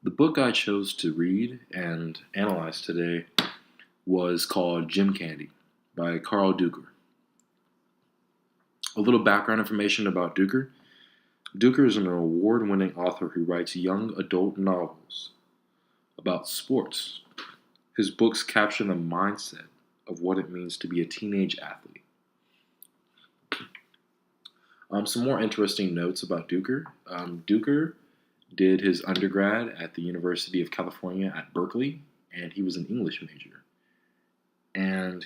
The book I chose to read and analyze today was called Gym Candy by Carl Duker. A little background information about Duker. Duker is an award-winning author who writes young adult novels about sports. His books capture the mindset of what it means to be a teenage athlete. Some more interesting notes about Duker. Duker did his undergrad at the University of California at Berkeley, and he was an English major. And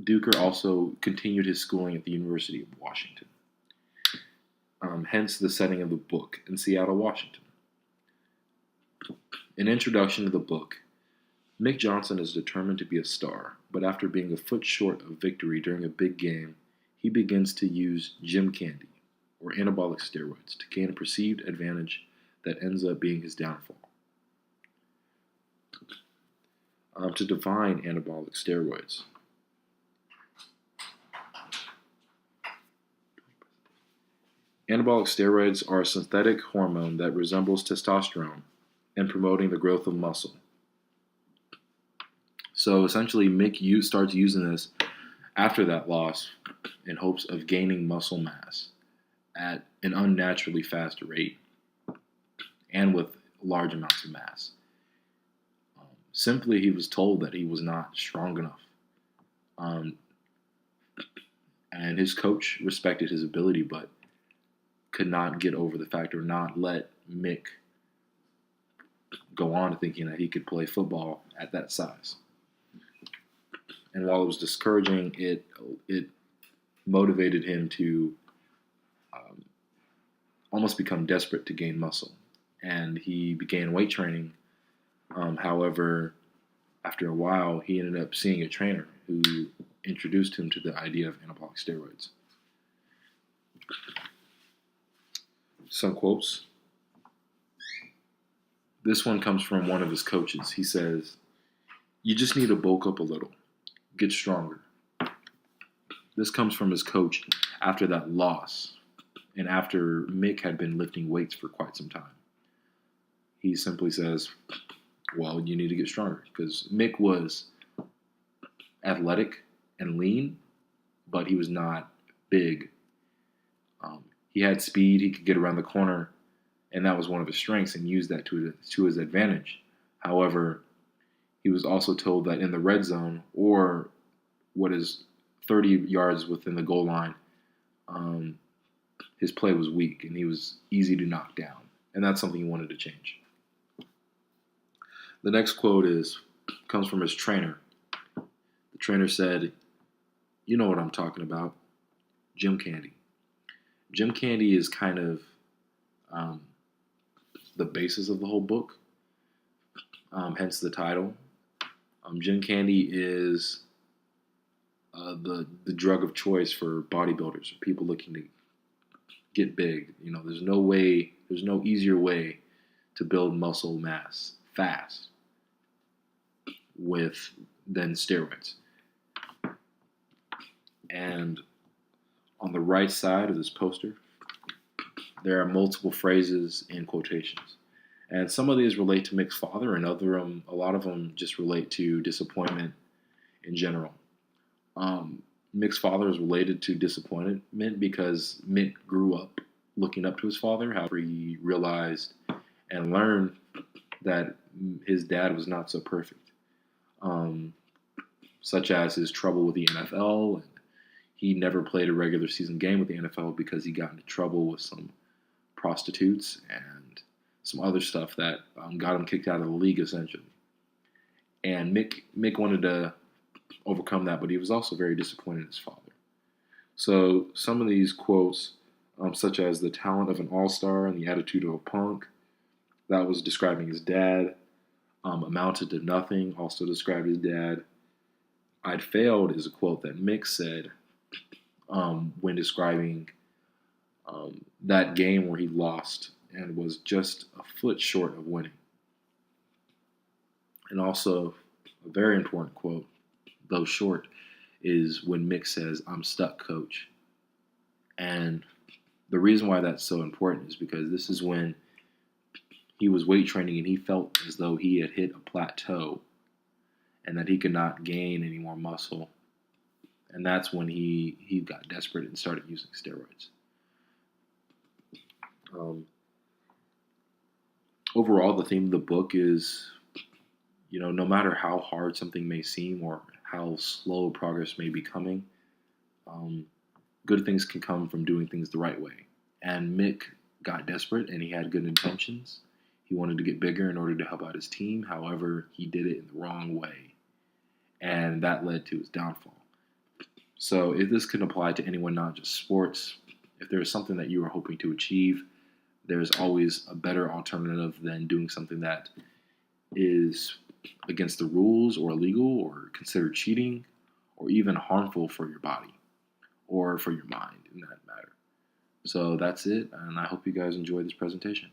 Duker also continued his schooling at the University of Washington. Hence the setting of the book in Seattle, Washington. An introduction to the book. Mick Johnson is determined to be a star, but after being a foot short of victory during a big game, he begins to use gym candy, or anabolic steroids, to gain a perceived advantage that ends up being his downfall. To define anabolic steroids. Anabolic steroids are a synthetic hormone that resembles testosterone in promoting the growth of muscle. So essentially, Mick starts using this after that loss in hopes of gaining muscle mass at an unnaturally fast rate and with large amounts of mass. Simply, he was told that he was not strong enough. And his coach respected his ability, but could not get over the fact or not let Mick go on thinking that he could play football at that size. And while it was discouraging, it motivated him to almost become desperate to gain muscle. And he began weight training. However, after a while, he ended up seeing a trainer who introduced him to the idea of anabolic steroids. Some quotes. This one comes from one of his coaches. He says, "You just need to bulk up a little. Get stronger." This comes from his coach after that loss and after Mick had been lifting weights for quite some time. He simply says, well, you need to get stronger, because Mick was athletic and lean, but he was not big. He had speed, he could get around the corner, and that was one of his strengths, and used that to his advantage. However, he was also told that in the red zone, or what is 30 yards within the goal line, his play was weak, and he was easy to knock down. And that's something he wanted to change. The next quote comes from his trainer. The trainer said, "You know what I'm talking about, gym candy." Gym candy is kind of the basis of the whole book, hence the title. Gym candy is the drug of choice for bodybuilders, or people looking to get big. You know, there's no easier way to build muscle mass fast than steroids. And on the right side of this poster, there are multiple phrases and quotations. And some of these relate to Mick's father, and a lot of them just relate to disappointment in general. Mick's father is related to disappointment because Mick grew up looking up to his father. However, he realized and learned that his dad was not so perfect, such as his trouble with the NFL. And he never played a regular season game with the NFL because he got into trouble with some prostitutes and some other stuff that got him kicked out of the league, essentially. And Mick wanted to overcome that, but he was also very disappointed in his father. So some of these quotes, such as "the talent of an all-star and the attitude of a punk," that was describing his dad. "Amounted to nothing," also described his dad. "I'd failed" is a quote that Mick said when describing that game where he lost and was just a foot short of winning. And also, a very important quote, though short, is when Mick says, "I'm stuck, coach." And The reason why that's so important is because this is when he was weight training and he felt as though he had hit a plateau and that he could not gain any more muscle. And that's when he got desperate and started using steroids. Um, Overall, the theme of the book is, no matter how hard something may seem or how slow progress may be coming, um, good things can come from doing things the right way. And Mick got desperate and he had good intentions. He wanted to get bigger in order to help out his team. However, he did it in the wrong way. And that led to his downfall. So if this can apply to anyone, not just sports, if there is something that you are hoping to achieve, there's always a better alternative than doing something that is against the rules or illegal or considered cheating or even harmful for your body or for your mind in that matter. So that's it, and I hope you guys enjoy this presentation.